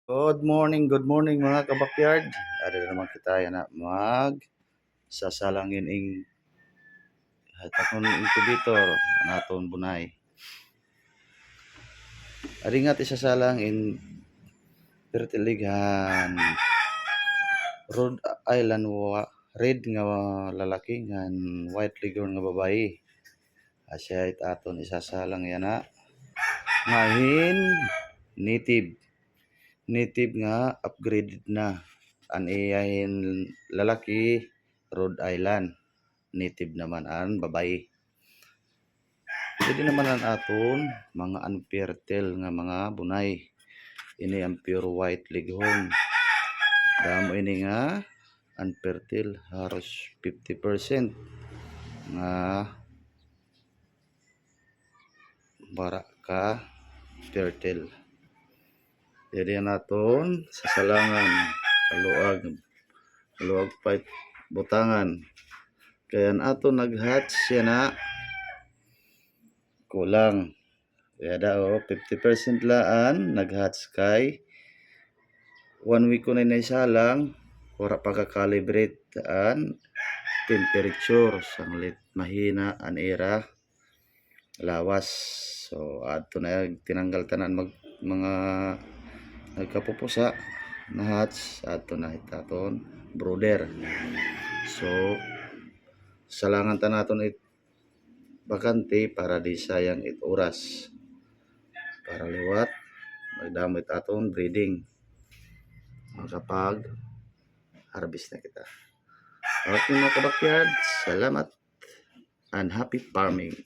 Good morning mga kabakyard. Ari na naman kita na sasalangin ing hatakon incubator naton bunay. Ari nga ti sasalang in Pertilighan Rhode Island red nga lalaki ngan white leghorn nga babae. Asya it aton isasalang yana ngahin native nga upgraded na an iyahin lalaki Rhode Island, native naman an babae. Pwede naman ang aton mga unfertile nga mga bunay. Ini ang pure white leghorn. Damo ini nga unfertile haros 50% nga bara ka fertile. Jadi naton sasalangan kaluag fight butangan. Kaya aton nag-hatch siya na kulang. Kaya daw 50% laan nag-hatch kay 1 week ko na naisalang wala pagka-calibrate an temperature sanglit mahina an era lawas. So ato na tinanggal tanan mga nagkapupusa na hatch ato na itaton brooder. So salangan ta naton it bakante para di sayang it oras para liwat magdamit aton breeding kapag harvest na kita. Okay mga kabakyard, salamat and happy farming.